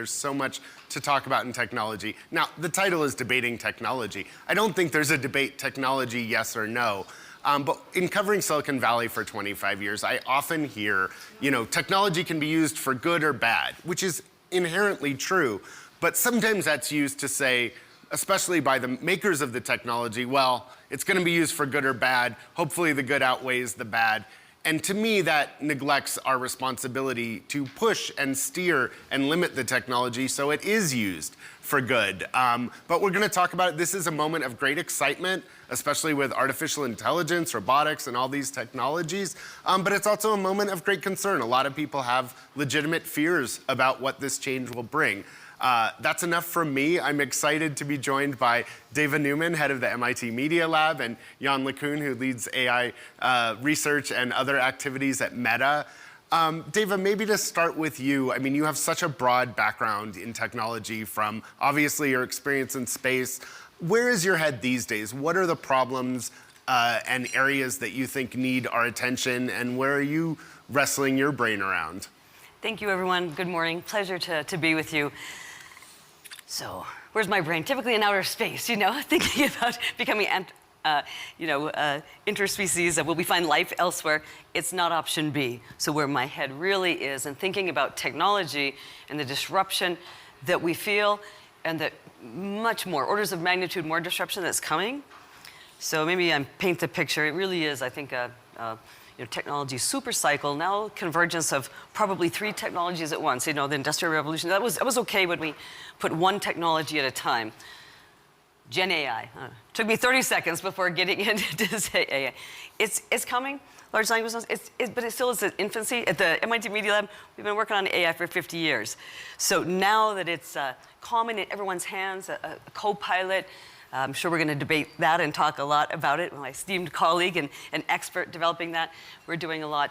There's so much to talk about in technology. Now, the title is Debating Technology. I don't think there's a debate technology, yes or no. But in covering Silicon Valley for 25 years, I often hear, technology can be used for good or bad, which is inherently true. But sometimes that's used to say, especially by the makers of the technology, well, it's going to be used for good or bad. Hopefully the good outweighs the bad. And to me, that neglects our responsibility to push and steer and limit the technology so it is used for good. But we're going to talk about it. This is a moment of great excitement, especially with artificial intelligence, robotics, and all these technologies. But it's also a moment of great concern. A lot of people have legitimate fears about what this change will bring. That's enough from me. I'm excited to be joined by Dava Newman, head of the MIT Media Lab, and Yann LeCun, who leads AI research and other activities at Meta. Dava, maybe to start with you, I mean, you have such a broad background in technology from obviously your experience in space. Where is your head these days? What are the problems and areas that you think need our attention, and where are you wrestling your brain around? Thank you, everyone. Good morning. Pleasure to be with you. So, where's my brain? Typically in outer space, thinking about becoming, interspecies. Will we find life elsewhere? It's not option B. So where my head really is, and thinking about technology and the disruption that we feel, and that much more, orders of magnitude more disruption that's coming. So maybe I paint the picture. It really is, I think, technology super cycle, now convergence of probably 3 technologies at once. The Industrial Revolution, that was okay when we put one technology at a time. Gen AI. Took me 30 seconds before getting into say AI. It's coming, large language models, but it still is in infancy. At the MIT Media Lab, we've been working on AI for 50 years. So now that it's common in everyone's hands, a co-pilot, I'm sure we're going to debate that and talk a lot about it. My esteemed colleague and an expert developing that, we're doing a lot.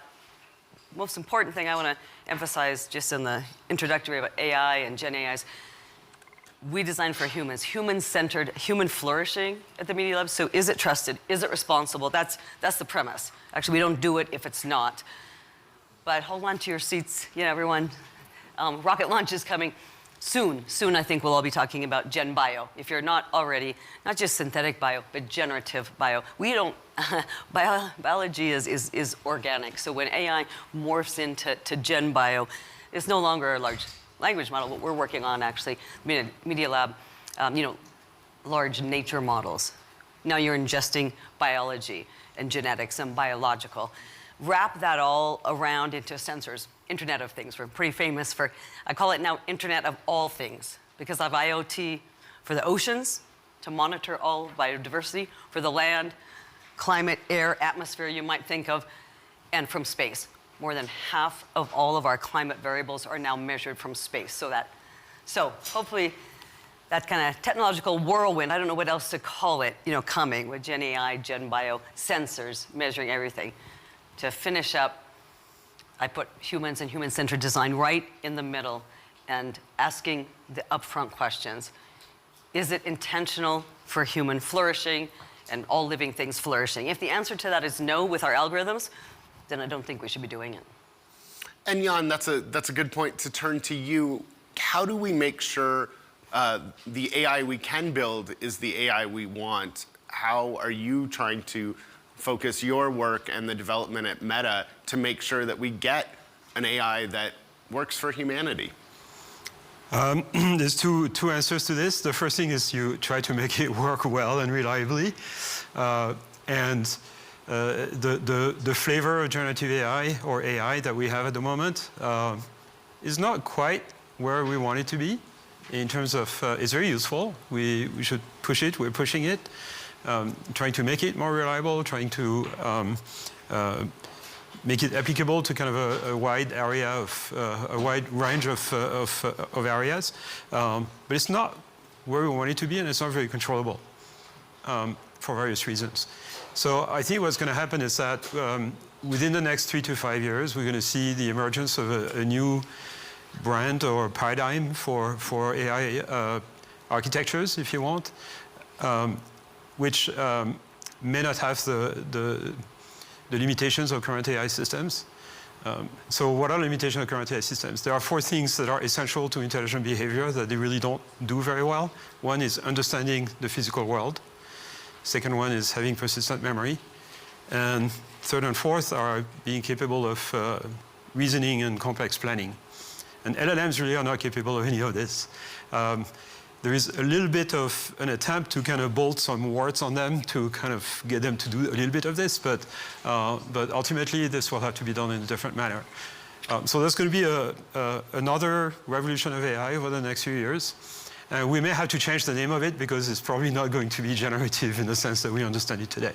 Most important thing I want to emphasize just in the introductory about AI and Gen AI is we design for humans, human-centered, human flourishing at the Media Lab. So is it trusted? Is it responsible? That's the premise. Actually, we don't do it if it's not. But hold on to your seats, everyone. Rocket launch is coming. Soon, I think we'll all be talking about Gen Bio. If you're not already, not just synthetic bio, but generative bio. We don't, biology is organic. So when AI morphs into Gen Bio, it's no longer a large language model. What we're working on actually, Media Lab, large nature models. Now you're ingesting biology and genetics and biological. Wrap that all around into sensors. Internet of Things. We're pretty famous for, I call it now Internet of All Things, because I have IoT for the oceans to monitor all biodiversity, for the land, climate, air, atmosphere you might think of, and from space. More than half of all of our climate variables are now measured from space. So hopefully that kind of technological whirlwind, I don't know what else to call it, coming with Gen AI, Gen Bio, sensors, measuring everything. To finish up, I put humans and human-centered design right in the middle and asking the upfront questions. Is it intentional for human flourishing and all living things flourishing? If the answer to that is no with our algorithms, then I don't think we should be doing it. And Yann, that's a good point to turn to you. How do we make sure the AI we can build is the AI we want? How are you trying to focus your work and the development at Meta to make sure that we get an AI that works for humanity? There's two answers to this. The first thing is you try to make it work well and reliably. The flavor of generative AI or AI that we have at the moment is not quite where we want it to be in terms of, it's very useful. We should push it, we're pushing it. Trying to make it more reliable, trying to make it applicable to kind of a wide area of a wide range of areas, but it's not where we want it to be, and it's not very controllable for various reasons. So I think what's going to happen is that within the next 3 to 5 years, we're going to see the emergence of a new brand or paradigm for AI architectures, if you want. Which may not have the limitations of current AI systems, So what are limitations of current AI systems? There are 4 things that are essential to intelligent behavior that they really don't do very well. One is understanding the physical world. Second one is having persistent memory. And third and fourth are being capable of reasoning and complex planning. And LLMs really are not capable of any of this. There is a little bit of an attempt to kind of bolt some words on them to kind of get them to do a little bit of this, but ultimately this will have to be done in a different manner. So there's going to be another revolution of AI over the next few years. And we may have to change the name of it because it's probably not going to be generative in the sense that we understand it today.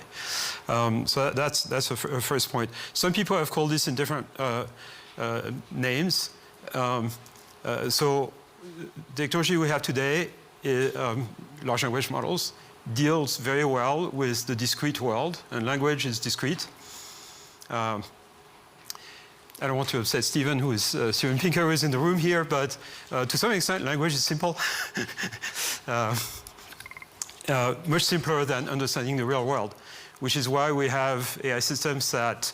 So that's a first point. Some people have called this in different names. So the technology we have today, large language models, deals very well with the discrete world, and language is discrete. I don't want to upset Stephen, who is Steven Pinker, who is in the room here, but to some extent, language is simple. Much simpler than understanding the real world, which is why we have AI systems that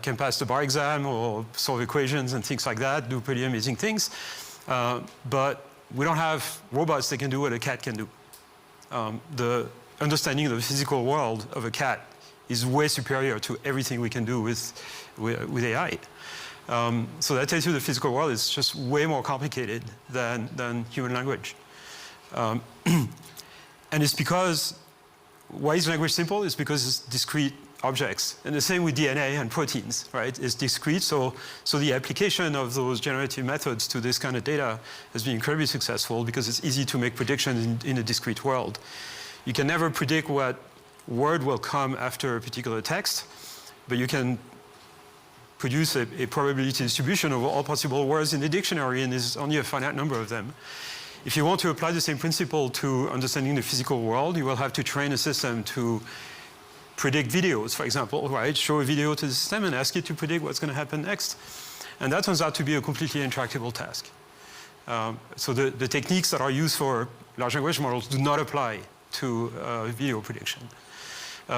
can pass the bar exam or solve equations and things like that, do pretty amazing things. But we don't have robots that can do what a cat can do. The understanding of the physical world of a cat is way superior to everything we can do with AI. So that tells you the physical world is just way more complicated than human language. And it's because, why is language simple? It's because it's discrete objects. And the same with DNA and proteins, right? It's discrete, so the application of those generative methods to this kind of data has been incredibly successful because it's easy to make predictions in a discrete world. You can never predict what word will come after a particular text, but you can produce a probability distribution of all possible words in the dictionary, and there's only a finite number of them. If you want to apply the same principle to understanding the physical world, you will have to train a system to predict videos, for example, right? Show a video to the system and ask it to predict what's going to happen next. And that turns out to be a completely intractable task. So the techniques that are used for large language models do not apply to video prediction.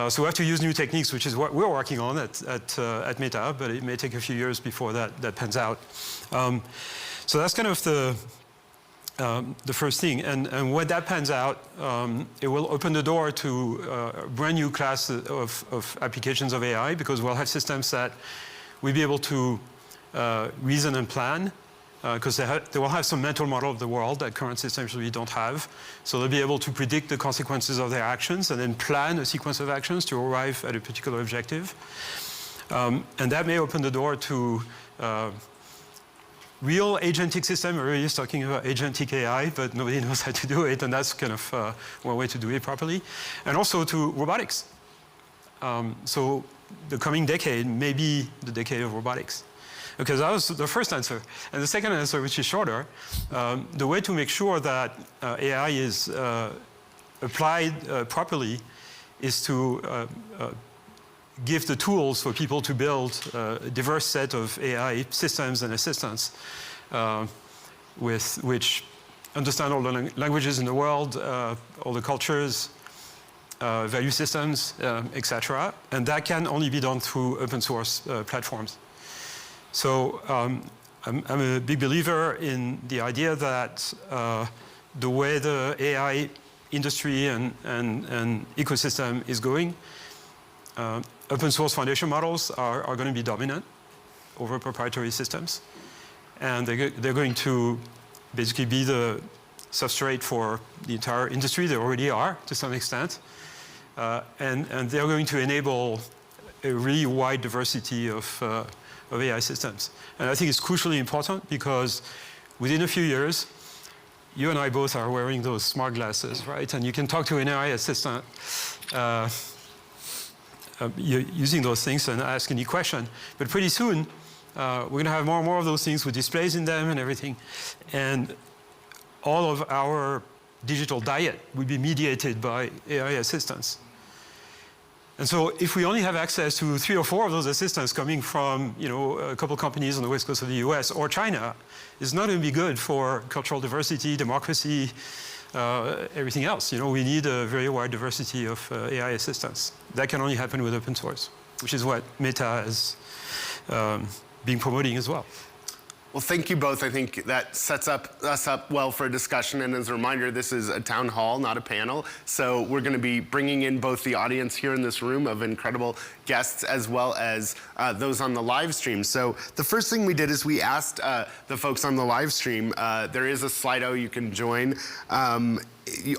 So we have to use new techniques, which is what we're working on at Meta, but it may take a few years before that pans out. So that's kind of the first thing. And when that pans out, it will open the door to a brand new class of applications of AI, because we'll have systems that will be able to reason and plan, because they will have some mental model of the world that current systems really don't have. So they'll be able to predict the consequences of their actions and then plan a sequence of actions to arrive at a particular objective. And that may open the door to real agentic system. Everybody is talking about agentic AI, but nobody knows how to do it, and that's kind of one way to do it properly. And also to robotics. So the coming decade may be the decade of robotics. Okay, that was the first answer. And the second answer, which is shorter, the way to make sure that AI is applied properly is to give the tools for people to build a diverse set of AI systems and assistants with which understand all the languages in the world, all the cultures, value systems, etc. And that can only be done through open source platforms. So I'm a big believer in the idea that the way the AI industry and ecosystem is going, open source foundation models are going to be dominant over proprietary systems. And they're going to basically be the substrate for the entire industry. They already are to some extent. And they're going to enable a really wide diversity of AI systems. And I think it's crucially important because within a few years, you and I both are wearing those smart glasses, right? And you can talk to an AI assistant using those things and ask any question. But pretty soon, we're going to have more and more of those things with displays in them and everything. And all of our digital diet will be mediated by AI assistants. And so if we only have access to 3 or 4 of those assistants coming from, a couple companies on the west coast of the US or China, it's not going to be good for cultural diversity, democracy, everything else. We need a very wide diversity of AI assistants. That can only happen with open source, which is what Meta has being promoting as well. Well, thank you both. I think that sets us up well for a discussion. And as a reminder, this is a town hall, not a panel. So we're going to be bringing in both the audience here in this room of incredible guests as well as those on the live stream. So the first thing we did is we asked the folks on the live stream, there is a Slido you can join.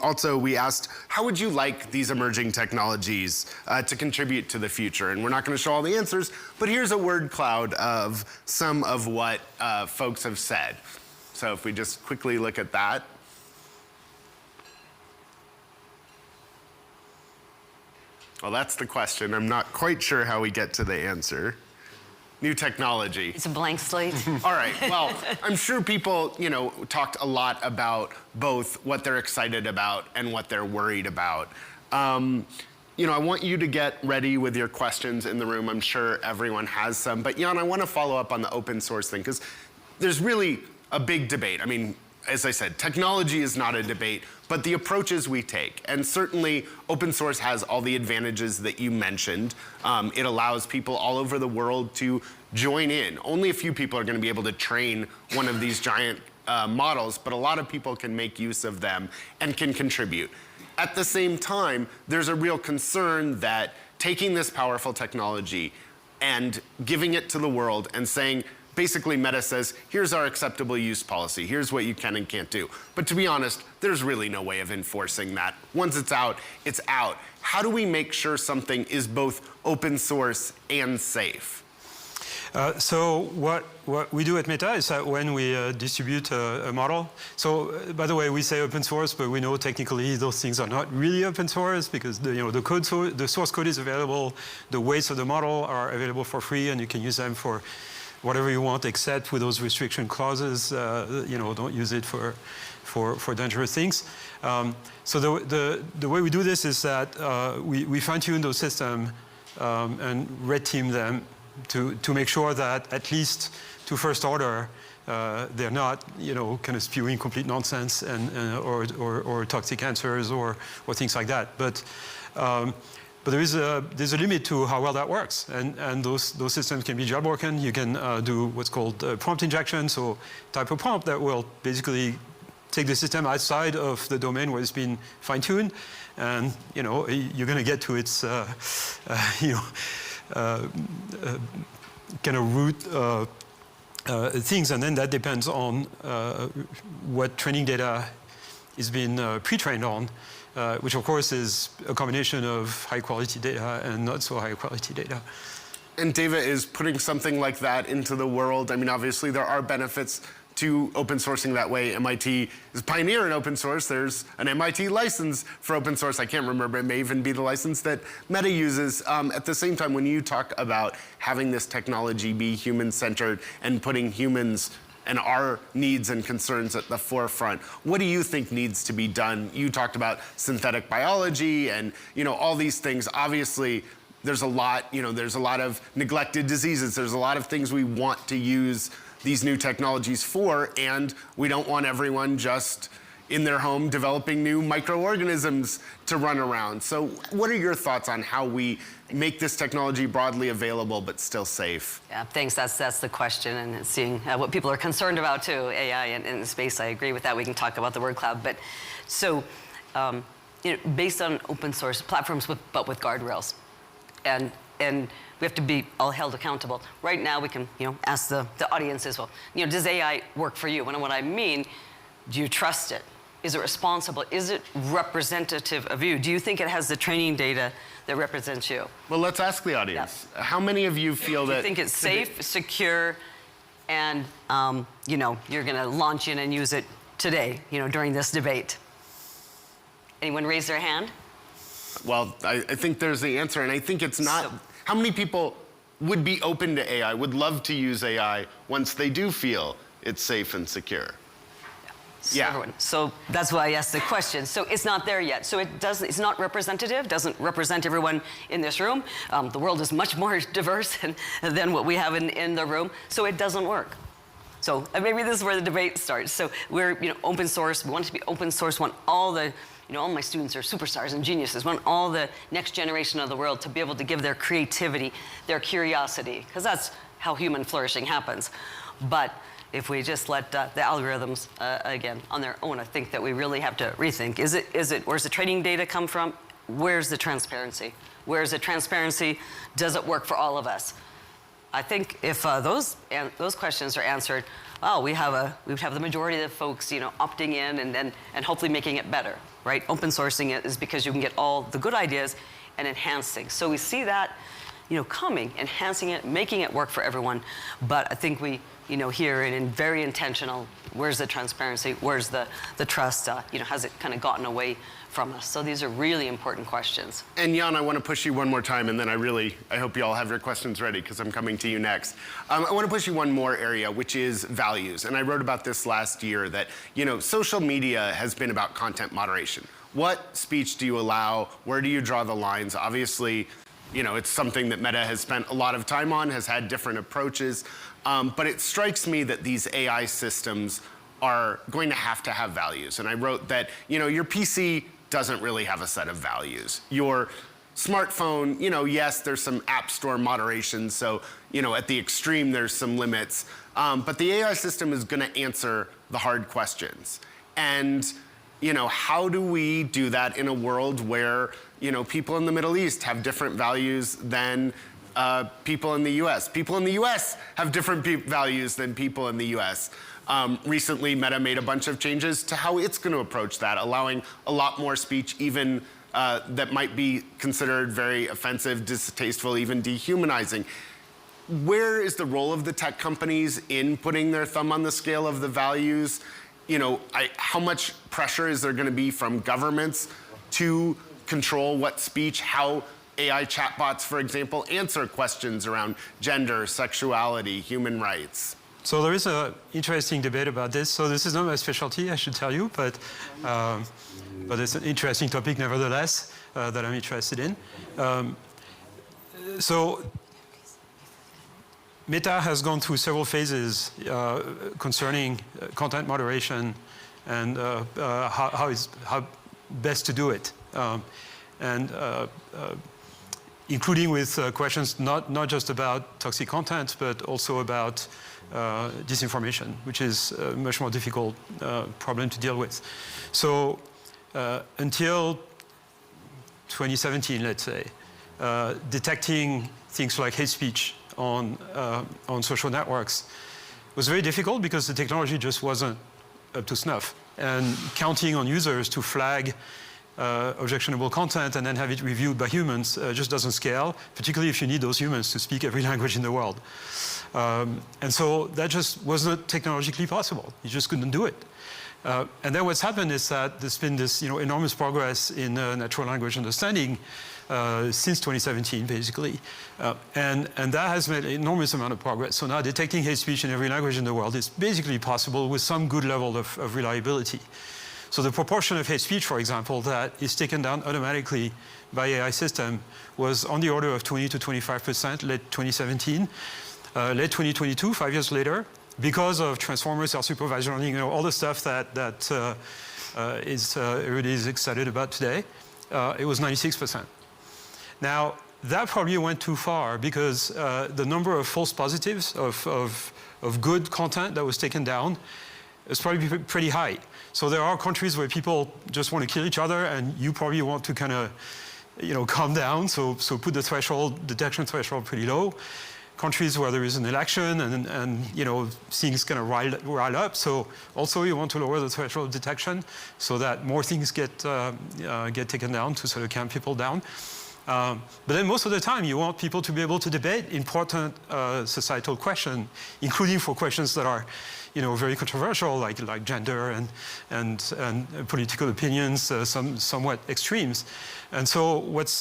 Also, we asked, how would you like these emerging technologies to contribute to the future? And we're not going to show all the answers, but here's a word cloud of some of what folks have said. So if we just quickly look at that. Well, that's the question. I'm not quite sure how we get to the answer. New technology. It's a blank slate. All right, well, I'm sure people, talked a lot about both what they're excited about and what they're worried about. I want you to get ready with your questions in the room. I'm sure everyone has some. But Yann, I want to follow up on the open source thing, because there's really a big debate. I mean, as I said, technology is not a debate, but the approaches we take. And certainly, open source has all the advantages that you mentioned. It allows people all over the world to join in. Only a few people are going to be able to train one of these giant models, but a lot of people can make use of them and can contribute. At the same time, there's a real concern that taking this powerful technology and giving it to the world and saying, basically, Meta says, here's our acceptable use policy. Here's what you can and can't do. But to be honest, there's really no way of enforcing that. Once it's out, it's out. How do we make sure something is both open source and safe? So what we do at Meta is that when we distribute a model, so by the way, we say open source, but we know technically those things are not really open source, because the source code is available, the weights of the model are available for free, and you can use them for whatever you want, except with those restriction clauses. Don't use it for dangerous things. So the way we do this is that we fine-tune those systems and red team them to make sure that at least to first order, they're not, kind of spewing complete nonsense or toxic answers or things like that. But there's a limit to how well that works, and those systems can be jailbroken. You can do what's called prompt injection, so type of prompt that will basically take the system outside of the domain where it's been fine-tuned, and you're going to get to its kind of root things, and then that depends on what training data is being pre-trained on. Which of course is a combination of high quality data and not so high quality data. And Dava is putting something like that into the world. I mean, obviously there are benefits to open sourcing that way. MIT is pioneer in open source. There's an MIT license for open source. I can't remember, it may even be the license that Meta uses. At the same time, when you talk about having this technology be human-centered and putting humans and our needs and concerns at the forefront, what do you think needs to be done? You talked about synthetic biology and all these things. Obviously, there's a lot of neglected diseases. There's a lot of things we want to use these new technologies for, and we don't want everyone just in their home developing new microorganisms to run around. So what are your thoughts on how we make this technology broadly available but still safe? Yeah, thanks. That's the question, and seeing what people are concerned about too, AI in space. I agree with that. We can talk about the word cloud, but so based on open source platforms, but with guardrails, and we have to be all held accountable. Right now, we can ask the audience as well. Does AI work for you? And what I mean, do you trust it? Is it responsible? Is it representative of you? Do you think it has the training data that represents you? Well, let's ask the audience. Yeah. How many of you feel that... Do you think it's safe, secure, and you're going to launch in and use it today, during this debate? Anyone raise their hand? Well, I think there's the answer, and I think it's not... So, how many people would be open to AI, would love to use AI once they do feel it's safe and secure? Yeah. Everyone. So that's why I asked the question. So it's not there yet. So it's not representative, doesn't represent everyone in this room. The world is much more diverse than what we have in the room. So it doesn't work. So maybe this is where the debate starts. So we're open source. We want it to be open source. We want all the all my students are superstars and geniuses. We want all the next generation of the world to be able to give their creativity, their curiosity, because that's how human flourishing happens. But if we just let the algorithms, again, on their own, I think that we really have to rethink. Where's the training data come from? Where's the transparency? Where's the transparency? Does it work for all of us? I think if those questions are answered, well, we have the majority of the folks, opting in and hopefully making it better, right? Open sourcing it is because you can get all the good ideas and enhance things. So we see that, coming, enhancing it, making it work for everyone. But I think we, here in very intentional, where's the transparency? Where's the trust? Has it kind of gotten away from us? So these are really important questions. And Yann, I want to push you one more time, and then I hope you all have your questions ready because I'm coming to you next. I want to push you one more area, which is values. And I wrote about this last year that, social media has been about content moderation. What speech do you allow? Where do you draw the lines? Obviously, it's something that Meta has spent a lot of time on, has had different approaches. But it strikes me that these AI systems are going to have values. And I wrote that, your PC doesn't really have a set of values. Your smartphone, yes, there's some app store moderation. So, at the extreme, there's some limits. But the AI system is going to answer the hard questions. And, how do we do that in a world where, people in the Middle East have different values than people in the US? People in the US have different values than people in the US. Recently, Meta made a bunch of changes to how it's going to approach that, allowing a lot more speech, even that might be considered very offensive, distasteful, even dehumanizing. Where is the role of the tech companies in putting their thumb on the scale of the values? How much pressure is there going to be from governments to control what speech, how AI chatbots, for example, answer questions around gender, sexuality, human rights? So there is an interesting debate about this. So this is not my specialty, I should tell you, but it's an interesting topic nevertheless that I'm interested in. So Meta has gone through several phases concerning content moderation and how best to do it, including with questions not just about toxic content, but also about disinformation, which is a much more difficult problem to deal with. So until 2017, let's say, detecting things like hate speech on social networks was very difficult because the technology just wasn't up to snuff. And counting on users to flag objectionable content and then have it reviewed by humans just doesn't scale, particularly if you need those humans to speak every language in the world. And so that just wasn't technologically possible. You just couldn't do it. And then what's happened is that there's been this enormous progress in natural language understanding since 2017, basically. And that has made an enormous amount of progress. So now detecting hate speech in every language in the world is basically possible with some good level of reliability. So the proportion of hate speech, for example, that is taken down automatically by AI system was on the order of 20 to 25% late 2017. Late 2022, 5 years later, because of transformers, self-supervised learning, all the stuff that everybody is excited about today, it was 96%. Now, that probably went too far because the number of false positives of good content that was taken down is probably pretty high. So there are countries where people just want to kill each other, and you probably want to kind of, calm down. So put the detection threshold pretty low. Countries where there is an election and things kind of rile up. So also you want to lower the threshold of detection so that more things get taken down to sort of calm people down. But then most of the time you want people to be able to debate important societal questions, including for questions that are very controversial, like gender and political opinions, somewhat extremes. And so what's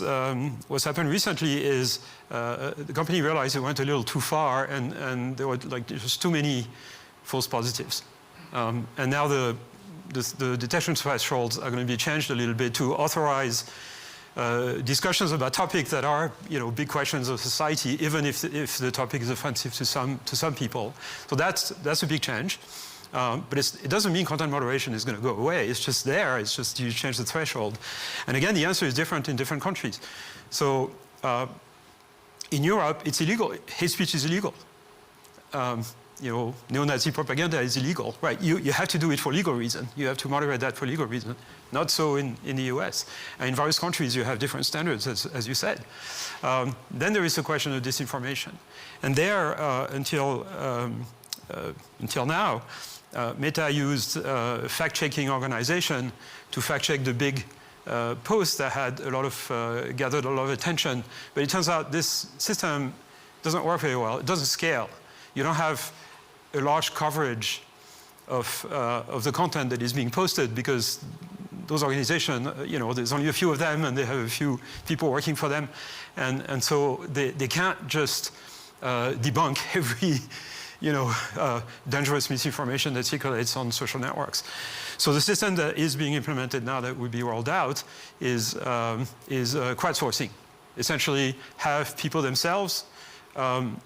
happened recently is the company realized it went a little too far, and there were just too many false positives. And now the detection thresholds are going to be changed a little bit to authorize discussions about topics that are big questions of society, even if the topic is offensive to some people. So that's a big change. But it doesn't mean content moderation is going to go away. It's just there. It's just you change the threshold. And again, the answer is different in different countries. So in Europe, it's illegal. Hate speech is illegal. neo-Nazi propaganda is illegal, right? You have to do it for legal reason. You have to moderate that for legal reason. Not so in the US. And in various countries, you have different standards, as you said. Then there is a question of disinformation. And there, until now, Meta used a fact-checking organization to fact-check the big posts that had gathered a lot of attention. But it turns out this system doesn't work very well. It doesn't scale. You don't have a large coverage of the content that is being posted because those organizations, there's only a few of them and they have a few people working for them. And so they can't just debunk every dangerous misinformation that circulates on social networks. So the system that is being implemented now that will be rolled out is crowdsourcing. Essentially have people themselves kind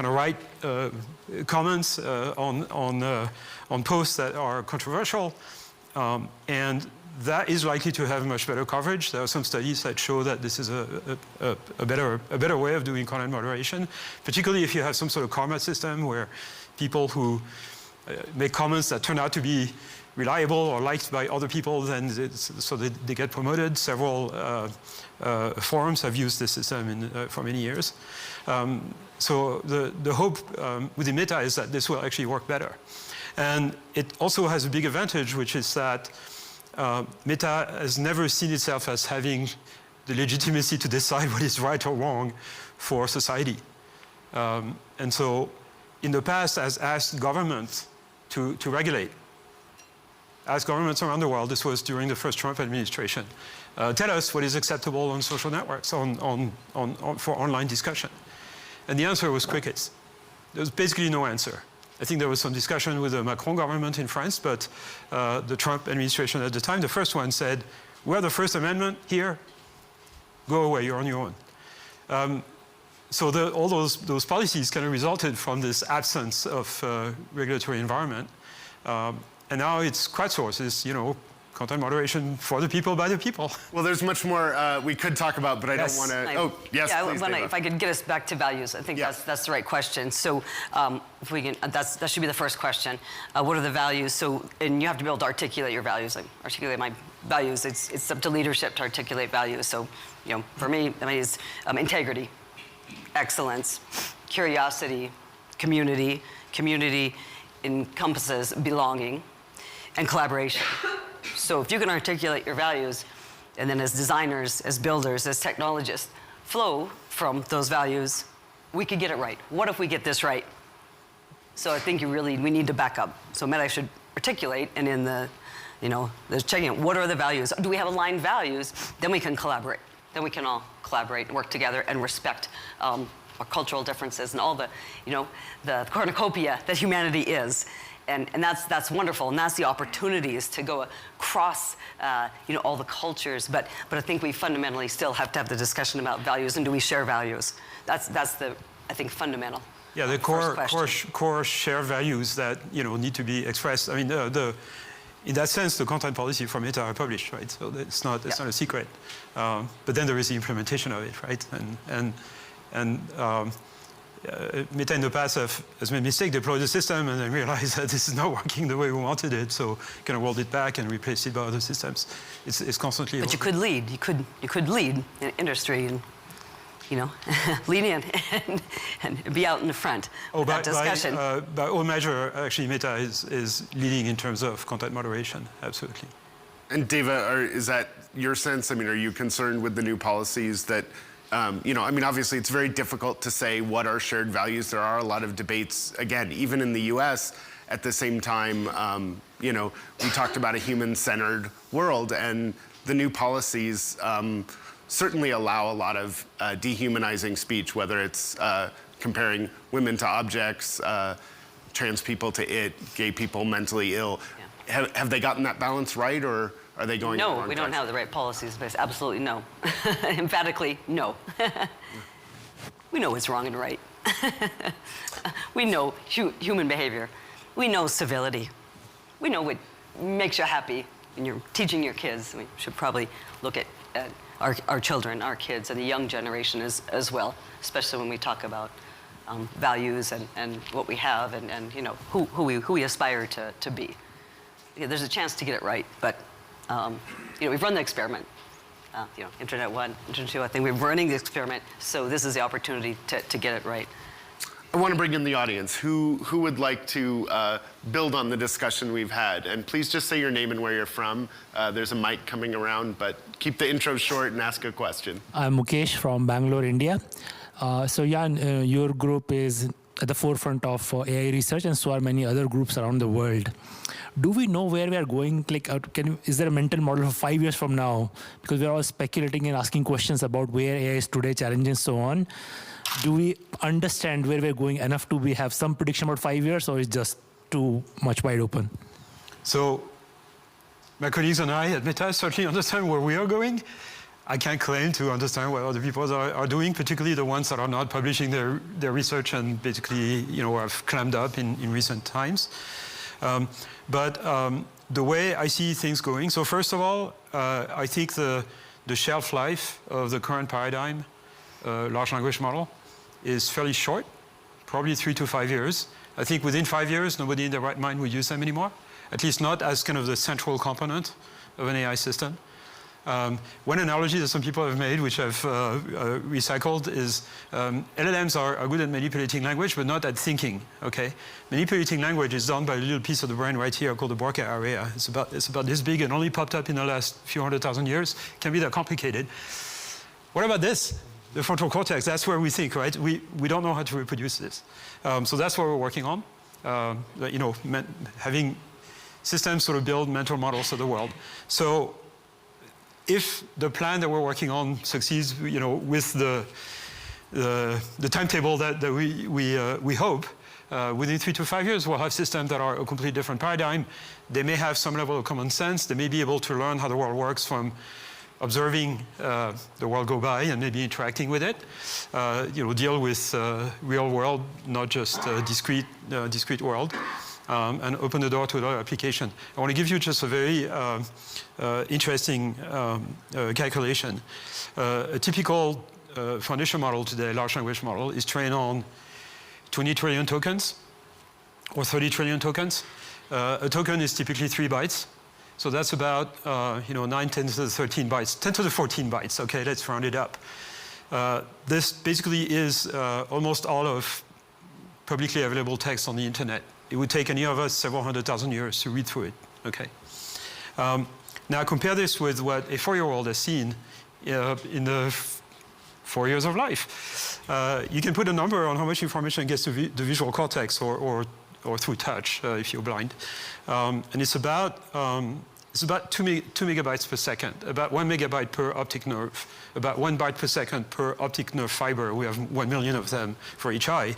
of write comments on posts that are controversial, and that is likely to have much better coverage. There are some studies that show that this is a better way of doing content moderation, particularly if you have some sort of karma system where people who make comments that turn out to be reliable or liked by other people, so they get promoted. Several forums have used this system for many years. So the hope with the Meta is that this will actually work better. And it also has a big advantage, which is that Meta has never seen itself as having the legitimacy to decide what is right or wrong for society. And so in the past has asked governments to regulate. Asked governments around the world, this was during the first Trump administration, tell us what is acceptable on social networks for online discussion. And the answer was crickets. There was basically no answer. I think there was some discussion with the Macron government in France, but the Trump administration at the time, the first one said, we're the First Amendment here, go away, you're on your own. So all those policies kind of resulted from this absence of regulatory environment. And now it's crowdsourced, it's, content moderation for the people, by the people. Well, there's much more we could talk about, but I don't want to. Oh, yes, yeah, please, Dava. if I could get us back to values, I think that's the right question. So, if we can, that should be the first question. What are the values? So, and you have to be able to articulate your values. Like articulate my values. It's up to leadership to articulate values. So, for me, it's integrity, excellence, curiosity, community. Community encompasses belonging and collaboration. So if you can articulate your values, and then as designers, as builders, as technologists, flow from those values, we could get it right. What if we get this right? So I think we need to back up. So Meta should articulate, and in the checking out, what are the values? Do we have aligned values? Then we can collaborate. Then we can all collaborate and work together and respect our cultural differences and all the cornucopia that humanity is. And that's wonderful, and that's the opportunities to go across all the cultures. But I think we fundamentally still have to have the discussion about values, and do we share values? That's the, I think, fundamental. Yeah, the core shared values that need to be expressed. I mean, in that sense, the content policy from Meta are published, right? So it's not a secret. But then there is the implementation of it, right? And Meta in the past has made a mistake, deployed the system, and then realized that this is not working the way we wanted it, so kind of rolled it back and replaced it by other systems. It's constantly. But you could lead. You could lead in industry and lean in and be out in the front of that discussion. By all measure, actually, Meta is leading in terms of content moderation. Absolutely. And Dava, is that your sense? I mean, are you concerned with the new policies that? Obviously it's very difficult to say what are shared values. There are a lot of debates, again, even in the US. At the same time, we talked about a human-centered world, and the new policies certainly allow a lot of dehumanizing speech, whether it's comparing women to objects, trans people to it, gay people mentally ill. Yeah. Have they gotten that balance right, or are they going? No, we don't have the right policies, but absolutely no. Emphatically, no. We know what's wrong and right. We know human behavior. We know civility. We know what makes you happy when you're teaching your kids. We should probably look at our children, our kids, and the young generation as well, especially when we talk about values and what we have and you know, who we aspire to be. Yeah, there's a chance to get it right, but you know, we've run the experiment. You know, Internet 1, Internet 2, I think we're running the experiment, so this is the opportunity to get it right. I want to bring in the audience. Who would like to build on the discussion we've had? And please just say your name and where you're from. There's a mic coming around, but keep the intro short and ask a question. I'm Mukesh from Bangalore, India. So Yann, your group is at the forefront of AI research, and so are many other groups around the world. Do we know where we are going? Like, is there a mental model for 5 years from now? Because we're all speculating and asking questions about where AI is today, challenges, and so on. Do we understand where we're going enough to have some prediction about 5 years, or is just too much wide open? So my colleagues and I at Meta certainly understand where we are going. I can't claim to understand what other people are doing, particularly the ones that are not publishing their research and basically, you know, have clammed up in recent times. But the way I see things going, so first of all, I think the shelf life of the current paradigm, large language model, is fairly short, probably 3 to 5 years. I think within 5 years, nobody in their right mind would use them anymore, at least not as kind of the central component of an AI system. One analogy that some people have made, which I've recycled, is LLMs are good at manipulating language, but not at thinking. Okay, manipulating language is done by a little piece of the brain right here called the Broca area. It's about this big and only popped up in the last few 100,000 years. Can be that complicated. What about this? The frontal cortex. That's where we think, right? We don't know how to reproduce this. So that's what we're working on. You know, having systems sort of build mental models of the world. So if the plan that we're working on succeeds, you know, with the timetable that we hope, within 3 to 5 years, we'll have systems that are a completely different paradigm. They may have some level of common sense. They may be able to learn how the world works from observing the world go by and maybe interacting with it. You know, deal with real world, not just discrete world. And open the door to another application. I want to give you just a very interesting calculation. A typical foundation model today, large language model, is trained on 20 trillion tokens or 30 trillion tokens. A token is typically 3 bytes. So that's about you know, 9, 10 to the 13 bytes, 10 to the 14 bytes. Okay, let's round it up. This basically is almost all of publicly available text on the internet. It would take any of us several 100,000 years to read through it. Okay. Now compare this with what a 4-year-old has seen in the 4 years of life. You can put a number on how much information gets to the visual cortex or through touch if you're blind, and it's about 2 megabytes per second, about 1 megabyte per optic nerve, about 1 byte per second per optic nerve fiber. We have 1 million of them for each eye.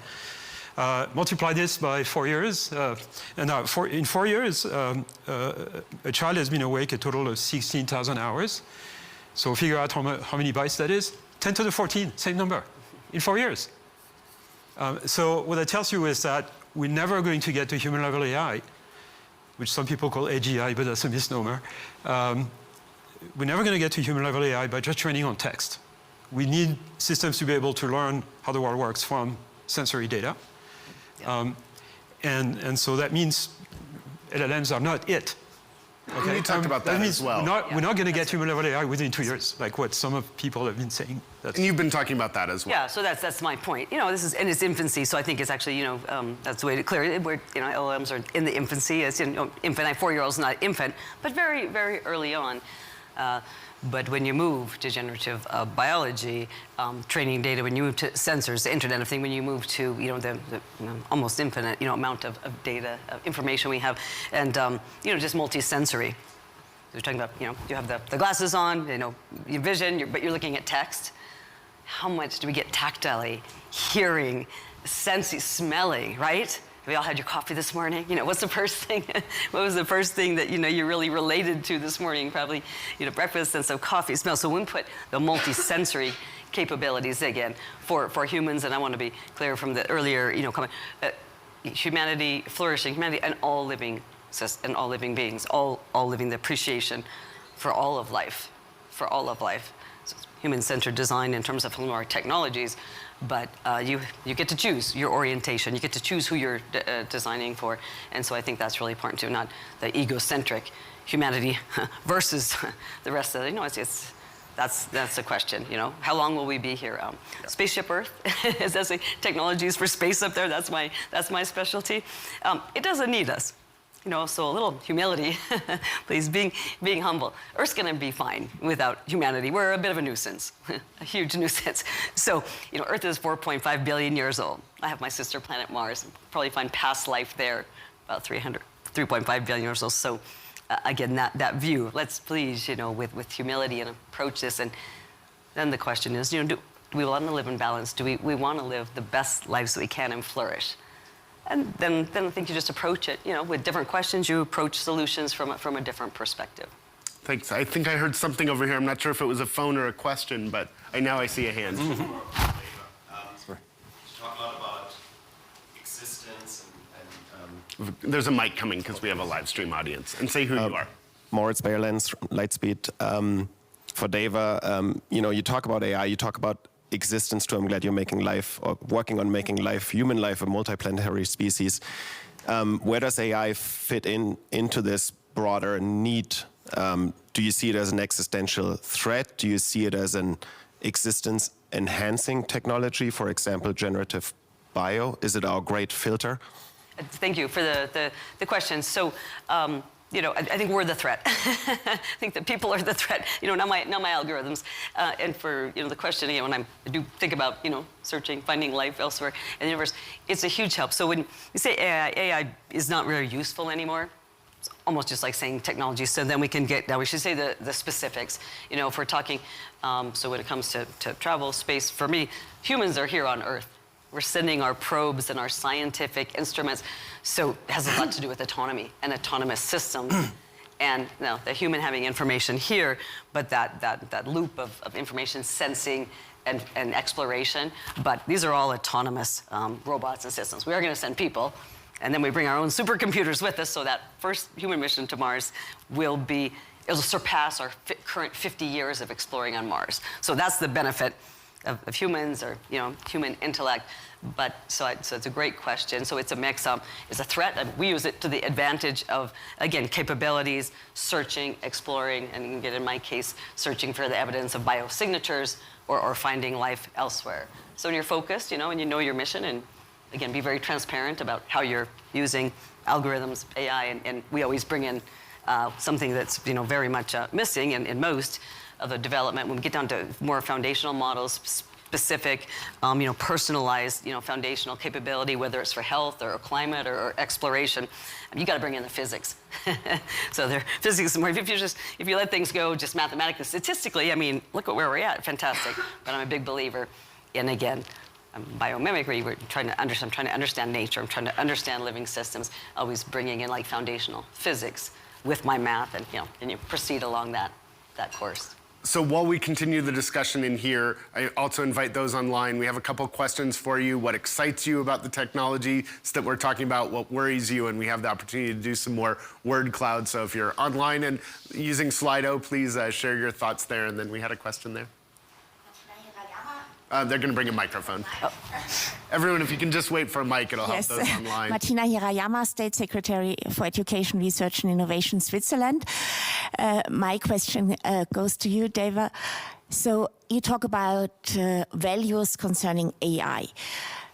Multiply this by 4 years, and now in 4 years, a child has been awake a total of 16,000 hours. So figure out how many bytes that is. 10 to the 14, same number, in 4 years. So what that tells you is that we're never going to get to human level AI, which some people call AGI, but that's a misnomer. We're never going to get to human level AI by just training on text. We need systems to be able to learn how the world works from sensory data. And so that means LLMs are not it. Okay, you talked about that as well. We're not going to get human level AI within 2 years, like what some of people have been saying. And you've been talking about that as well. Yeah, so that's my point. You know, this is in its infancy, so I think it's actually, you know, that's the way to clear it. Where, you know, LLMs are in the infancy. It's, you know, infant. 4-year-old's not infant, but very, very early on. But when you move to generative biology, training data, when you move to sensors, the Internet of Things, when you move to, you know, the almost infinite, you know, amount of data, information we have, and, you know, just multi-sensory. We're talking about, you know, you have the glasses on, you know, your vision, but you're looking at text. How much do we get tactilely, hearing, sensing, smelling, right? We all had your coffee this morning. You know, what's the first thing? What was the first thing that, you know, you really related to this morning? Probably, you know, breakfast and some coffee smell. So when we put the multi-sensory capabilities again for humans, and I want to be clear from the earlier, you know, comment, humanity, flourishing humanity, and all living beings, all living the appreciation for all of life, So it's human-centered design in terms of our technologies, but you get to choose your orientation. You get to choose who you're designing for. And so I think that's really important too, not the egocentric humanity versus the rest of it. You know, that's the question, you know. How long will we be here? Spaceship Earth, as they say, technologies for space up there, that's my specialty. It doesn't need us. You know, so a little humility, please, being humble. Earth's gonna be fine without humanity. We're a bit of a nuisance, a huge nuisance. So, you know, Earth is 4.5 billion years old. I have my sister planet Mars, probably find past life there, about 3.5 billion years old. So, again, that view, let's please, you know, with humility and approach this. And then the question is, you know, do we want to live in balance? Do we want to live the best lives that we can and flourish? And then I think you just approach it, you know, with different questions. You approach solutions from a different perspective. Thanks. I think I heard something over here. I'm not sure if it was a phone or a question, but now I see a hand. You talk a lot about existence and There's a mic coming because we have a live stream audience. And say who you are. Moritz Bayerlens, Lightspeed. For Dava, you know, you talk about AI, you talk about existence too. I'm glad you're making life, or working on making life, human life, a multiplanetary species. Where does AI fit into this broader need? Do you see it as an existential threat? Do you see it as an existence-enhancing technology, for example, generative bio? Is it our great filter? Thank you for the question. So, you know, I think we're the threat. I think that people are the threat. You know, not my algorithms. And for, you know, the question, again, when I do think about, you know, searching, finding life elsewhere in the universe, it's a huge help. So when you say AI is not very useful anymore, it's almost just like saying technology. So then we can get, now we should say the specifics. You know, if we're talking, so when it comes to travel, space, for me, humans are here on Earth. We're sending our probes and our scientific instruments. So it has a lot to do with autonomy and autonomous systems. And now the human having information here, but that loop of information sensing and exploration. But these are all autonomous robots and systems. We are going to send people, and then we bring our own supercomputers with us, so that first human mission to Mars it'll surpass our current 50 years of exploring on Mars. So that's the benefit of humans, or, you know, human intellect. But so it's a great question. So it's a mix of, it's a threat, and we use it to the advantage of, again, capabilities, searching, exploring, and you can get, in my case, searching for the evidence of biosignatures or finding life elsewhere. So when you're focused, you know, and you know your mission, and again, be very transparent about how you're using algorithms, AI, and we always bring in something that's, you know, very much missing in most of the development. When we get down to more foundational models, specific, you know, personalized, you know, foundational capability, whether it's for health or climate or exploration, you got to bring in the physics. So their physics, if you let things go just mathematically, statistically, I mean, look at where we're at, fantastic. But I'm a big believer in, again, biomimicry. I'm trying to understand nature. I'm trying to understand living systems. Always bringing in like foundational physics with my math, and, you know, and you proceed along that course. So while we continue the discussion in here, I also invite those online. We have a couple questions for you. What excites you about the technology that we're talking about? What worries you? And we have the opportunity to do some more word cloud. So if you're online and using Slido, please share your thoughts there. And then we had a question there. They're going to bring a microphone. Oh. Everyone, if you can just wait for a mic, it'll help those online. Martina Hirayama, State Secretary for Education, Research and Innovation, Switzerland. My question goes to you, Dava. So you talk about values concerning AI.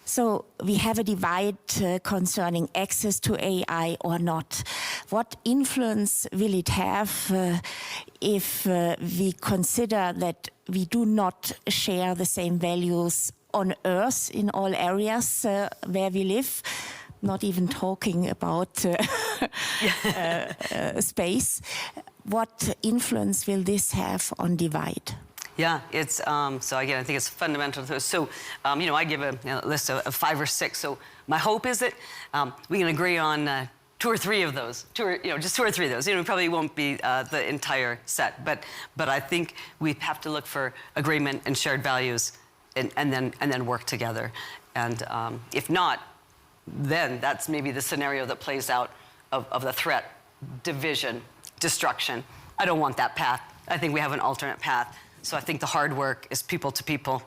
So we have a divide concerning access to AI or not. What influence will it have if we consider that we do not share the same values on Earth in all areas where we live? Not even talking about space. What influence will this have on divide? Yeah, it's, so again, I think it's fundamental to this. So, you know, I give a list of 5 or 6. So my hope is that we can agree on 2 or 3 of those, just 2 or 3 of those. You know, we probably won't be the entire set, but I think we have to look for agreement and shared values, and then work together. And if not, then that's maybe the scenario that plays out of the threat, division, destruction. I don't want that path. I think we have an alternate path So I think the hard work is people to people.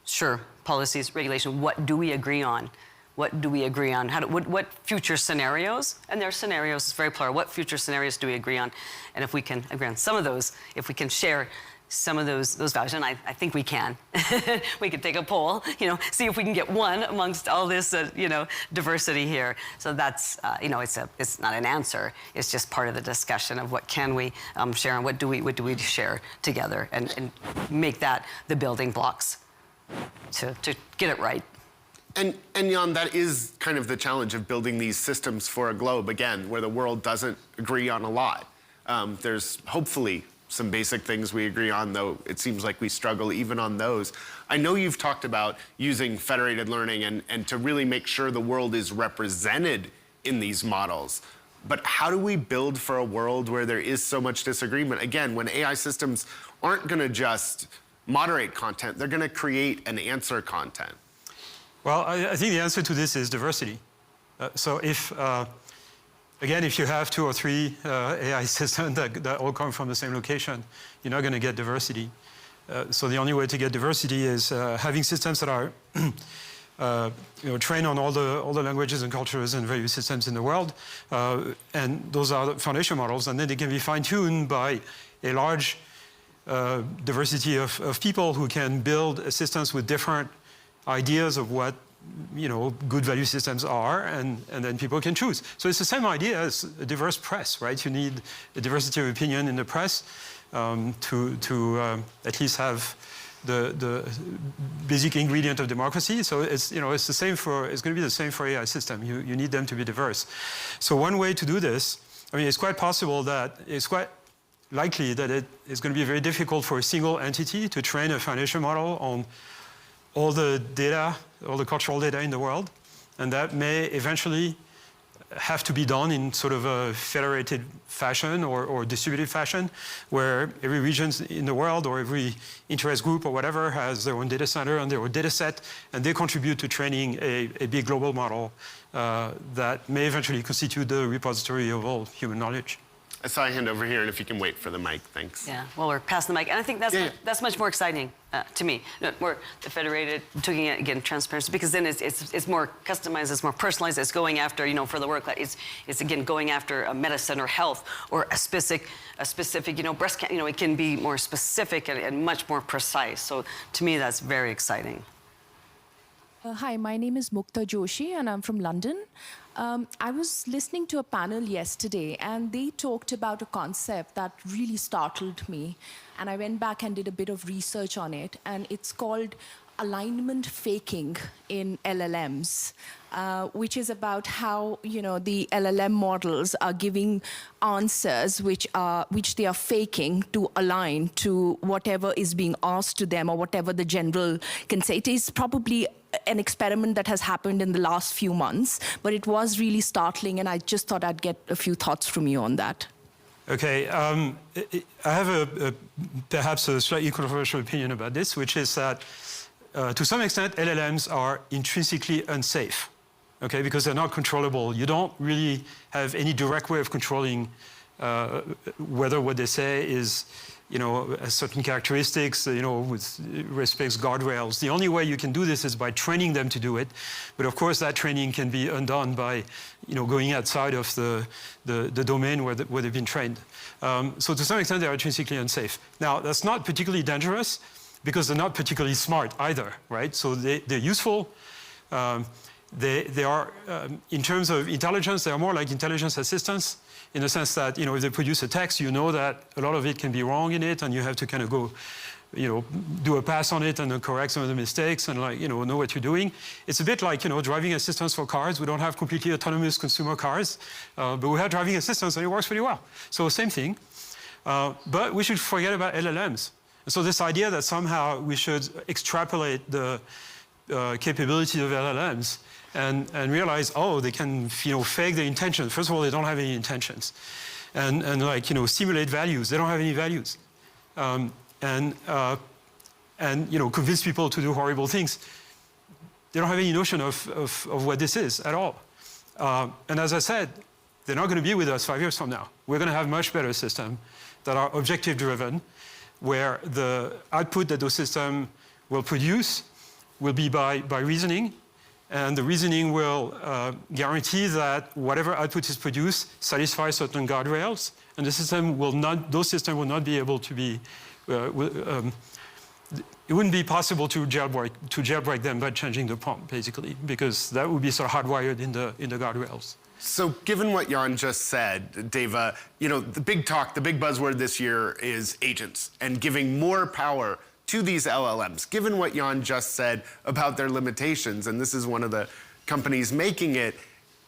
Sure, policies, regulation, what do we agree on? What do we agree on? What future scenarios, and there are scenarios, it's very plural, what future scenarios do we agree on? And if we can agree on some of those, if we can share some of those values, and I think we can. We could take a poll, see if we can get one amongst all this, diversity here. So that's, it's not an answer. It's just part of the discussion of what can we share and what do we share together, and make that the building blocks to get it right. And Yann, that is kind of the challenge of building these systems for a globe, again, where the world doesn't agree on a lot. There's hopefully some basic things we agree on, though it seems like we struggle even on those. I know you've talked about using federated learning and to really make sure the world is represented in these models. But how do we build for a world where there is so much disagreement? Again, when AI systems aren't going to just moderate content, they're going to create and answer content. Well, I think the answer to this is diversity. So again, if you have 2 or 3 AI systems that all come from the same location, you're not going to get diversity. So the only way to get diversity is having systems that are trained on all the languages and cultures and value systems in the world. And those are the foundation models, and then they can be fine-tuned by a large diversity of people who can build systems with different ideas of what good value systems are, and then people can choose. So it's the same idea as a diverse press, right? You need a diversity of opinion in the press to at least have the basic ingredient of democracy. So it's the same it's going to be the same for AI system. You need them to be diverse. So one way to do this, it's quite possible that it's quite likely that it is going to be very difficult for a single entity to train a foundation model on all the data, all the cultural data in the world, and that may eventually have to be done in sort of a federated fashion or distributed fashion, where every region in the world or every interest group or whatever has their own data center and their own data set, and they contribute to training a big global model that may eventually constitute the repository of all human knowledge. I saw a hand over here, and if you can wait for the mic, thanks. Yeah, well, we're passing the mic, and I think that's much more exciting to me. More the federated, taking it again, transparency, because then it's more customized, it's more personalized. It's going after, for the work. It's again going after a medicine or health or a specific, breast cancer. It can be more specific and much more precise. So to me, that's very exciting. Hi, my name is Mukta Joshi, and I'm from London. I was listening to a panel yesterday, and they talked about a concept that really startled me. And I went back and did a bit of research on it, and it's called alignment faking in LLMs, which is about how the LLM models are giving answers which they are faking to align to whatever is being asked to them or whatever the general can say. It is probably an experiment that has happened in the last few months, but it was really startling, and I just thought I'd get a few thoughts from you on that. Okay, I have perhaps a slightly controversial opinion about this, which is that to some extent LLMs are intrinsically unsafe, okay, because they're not controllable. You don't really have any direct way of controlling whether what they say is has certain characteristics, with respects guardrails. The only way you can do this is by training them to do it. But of course, that training can be undone by, going outside of the domain where they've been trained. So to some extent, they are intrinsically unsafe. Now, that's not particularly dangerous because they're not particularly smart either, right? So they're useful. They are, in terms of intelligence, they are more like intelligence assistants, in the sense that, if they produce a text, that a lot of it can be wrong in it, and you have to kind of go, do a pass on it and then correct some of the mistakes and know what you're doing. It's a bit like, driving assistance for cars. We don't have completely autonomous consumer cars, but we have driving assistance and it works pretty well. So same thing. But we should forget about LLMs. And so this idea that somehow we should extrapolate the capability of LLMs and realize, they can, fake their intentions. First of all, they don't have any intentions. And simulate values. They don't have any values. And convince people to do horrible things. They don't have any notion of what this is at all. And as I said, they're not going to be with us 5 years from now. We're going to have much better systems that are objective-driven, where the output that those systems will produce will be by reasoning, and the reasoning will guarantee that whatever output is produced satisfies certain guardrails, and those systems will not be able to be, it wouldn't be possible to jailbreak them by changing the prompt, basically, because that would be sort of hardwired in the guardrails. So given what Yann just said, Dava, the big talk, the big buzzword this year is agents and giving more power to these LLMs. Given what Yann just said about their limitations, and this is one of the companies making it,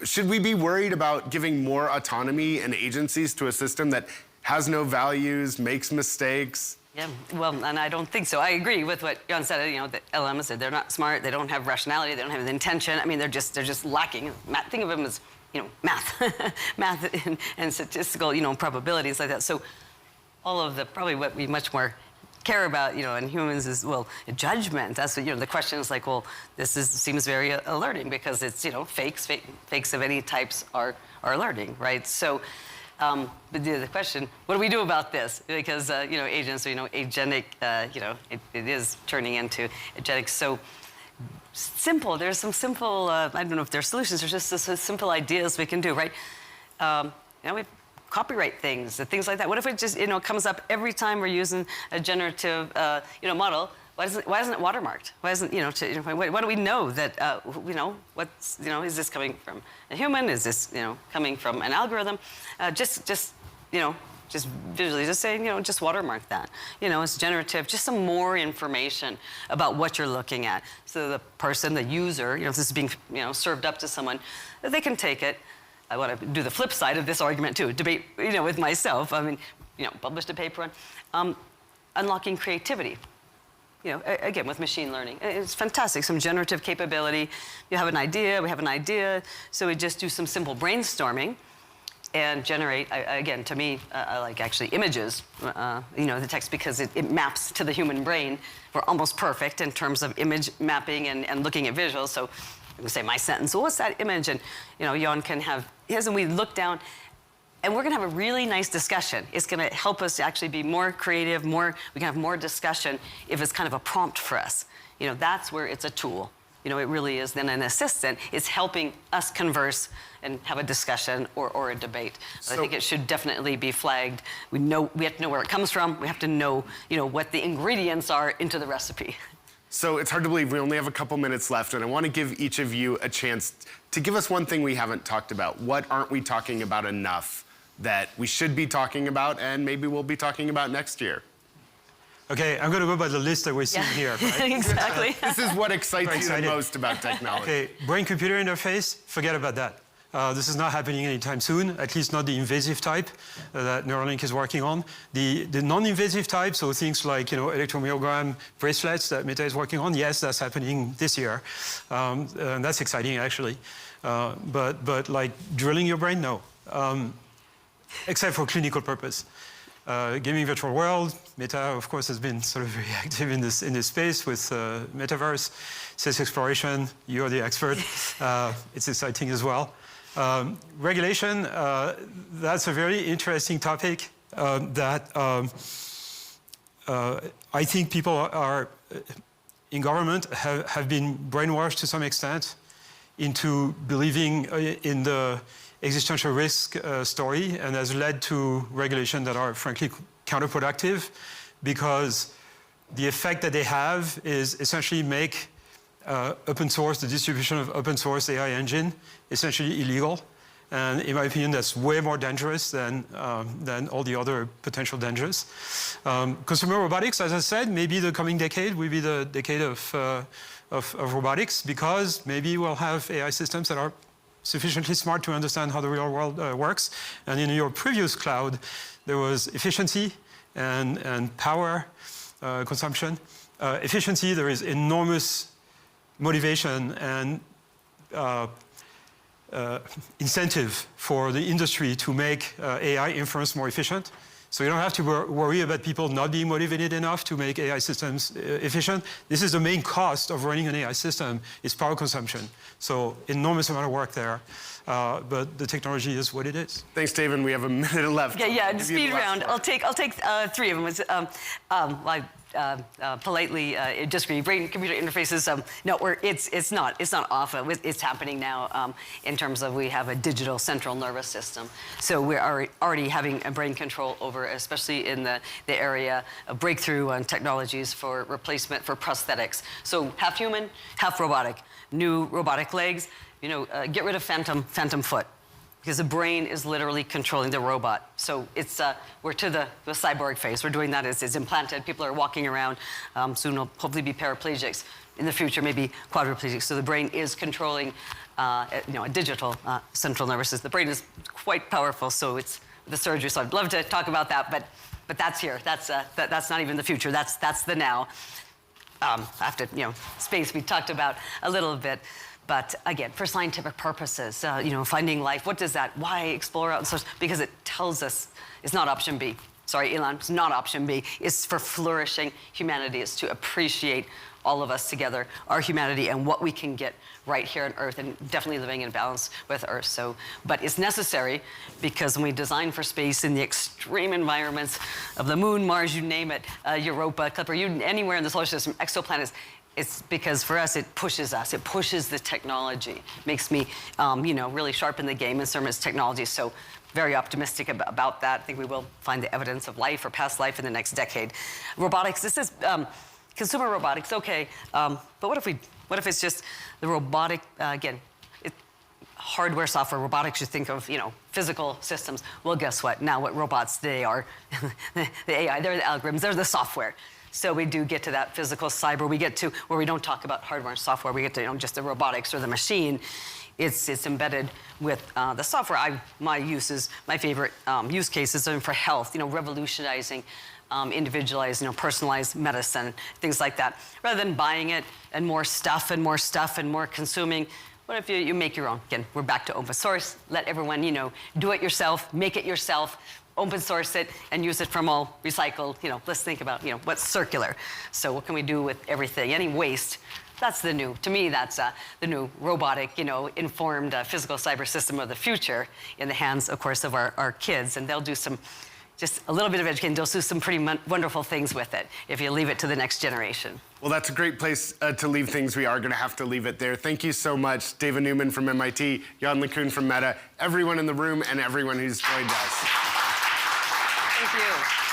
should we be worried about giving more autonomy and agencies to a system that has no values, makes mistakes? Yeah, well, and I don't think so. I agree with what Yann said. The LLMs said they're not smart, they don't have rationality, they don't have intention. I mean, they're just lacking. Think of them as math, math and statistical, probabilities like that. So all of probably what we much more care about, in humans is, well, judgment. That's what, the question is like, well, seems very alerting because it's, fakes of any types are alerting, right? So, but the question, what do we do about this? Because, agents, agentic, it is turning into agentic. So, simple. There's some simple, I don't know if there's solutions, there's just simple ideas we can do, right? We copyright things like that. What if it just, comes up every time we're using a generative, model? Why isn't it watermarked? Why isn't, why do we know that, what's, is this coming from a human? Is this, coming from an algorithm? Just visually, just say, just watermark that. It's generative, just some more information about what you're looking at. So the person, the user, if this is being, served up to someone, they can take it. I want to do the flip side of this argument too, debate, with myself. I mean, published a paper on unlocking creativity. Again, with machine learning. It's fantastic, some generative capability. You have an idea, we have an idea, so we just do some simple brainstorming and generate, again, to me, I like actually images, the text, because it maps to the human brain. We're almost perfect in terms of image mapping and looking at visuals. So I'm gonna say my sentence, well, what's that image? And, Yann can have his, and we look down, and we're gonna have a really nice discussion. It's gonna help us to actually be more creative, we can have more discussion if it's kind of a prompt for us. That's where it's a tool. It really is then an assistant. It's helping us converse and have a discussion or a debate. So I think it should definitely be flagged. We have to know where it comes from. We have to know, what the ingredients are into the recipe. So it's hard to believe we only have a couple minutes left, and I want to give each of you a chance to give us one thing we haven't talked about. What aren't we talking about enough that we should be talking about and maybe we'll be talking about next year? Okay, I'm going to go by the list that we're seeing here. Right? Exactly. This is what excites you the most about technology. Okay, brain-computer interface, forget about that. This is not happening anytime soon, at least not the invasive type that Neuralink is working on. The non-invasive type, so things like electromyogram bracelets that Meta is working on, yes, that's happening this year. And that's exciting, actually. But like drilling your brain, no. Except for clinical purpose. Gaming virtual world, Meta, of course, has been sort of very active in this space with metaverse, space exploration. You're the expert. It's exciting as well. Regulation, that's a very interesting topic that I think people are in government have been brainwashed to some extent into believing in the existential risk story, and has led to regulation that are frankly counterproductive, because the effect that they have is essentially make open source, the distribution of open source AI engine, essentially illegal. And in my opinion, that's way more dangerous than all the other potential dangers. Consumer robotics, as I said, maybe the coming decade will be the decade of robotics, because maybe we'll have AI systems that are sufficiently smart to understand how the real world works. And in your previous cloud, there was efficiency and power consumption. Efficiency, there is enormous motivation and incentive for the industry to make AI inference more efficient. So you don't have to worry about people not being motivated enough to make AI systems efficient. This is the main cost of running an AI system, is power consumption. So enormous amount of work there, but the technology is what it is. Thanks, Dave, and we have a minute left. Yeah, speed round. I'll take 3 of them. Politely disagree. Brain-computer interfaces. No, it's not off. It's happening now in terms of we have a digital central nervous system. So we're already having a brain control over, especially in the area of breakthrough technologies for replacement for prosthetics. So half human, half robotic. New robotic legs. Get rid of phantom foot. Because the brain is literally controlling the robot. So it's we're to the cyborg phase. We're doing that. It's implanted. People are walking around. Soon will hopefully be paraplegics. In the future, maybe quadriplegics. So the brain is controlling a digital central nervous system. The brain is quite powerful, so it's the surgery. So I'd love to talk about that, but that's here. That's not even the future. That's the now. After space we talked about a little bit. But again, for scientific purposes, finding life, what does that, why explore out and source? Because it tells us it's not option B. Sorry, Elon, it's not option B. It's for flourishing humanity. It's to appreciate all of us together, our humanity, and what we can get right here on Earth, and definitely living in balance with Earth. So, but it's necessary because when we design for space in the extreme environments of the Moon, Mars, you name it, Europa, Clipper, anywhere in the solar system, exoplanets, it's because for us, it pushes the technology, makes me, really sharpen the game in terms of technology. So very optimistic about that. I think we will find the evidence of life or past life in the next decade. Robotics, this is consumer robotics, okay. But what if it's just the robotic, again, hardware, software, robotics, you think of, physical systems. Well, guess what? Now what robots, they are the AI, they're the algorithms, they're the software. So we do get to that physical cyber. We get to where we don't talk about hardware and software. We get to just the robotics or the machine. It's embedded with the software. My favorite use cases are for health. Revolutionizing, individualized, personalized medicine, things like that. Rather than buying it and more stuff and more stuff and more consuming. What if you make your own? Again, we're back to open source. Let everyone, do it yourself, make it yourself. Open source it and use it from all recycled, let's think about, what's circular. So what can we do with everything? Any waste, that's the new, to me, that's the new robotic, informed physical cyber system of the future in the hands, of course, of our kids. And they'll do just a little bit of education, they'll do some pretty wonderful things with it if you leave it to the next generation. Well, that's a great place to leave things. We are going to have to leave it there. Thank you so much, Dava Newman from MIT, Yann LeCun from Meta, everyone in the room, and everyone who's joined us. Thank you.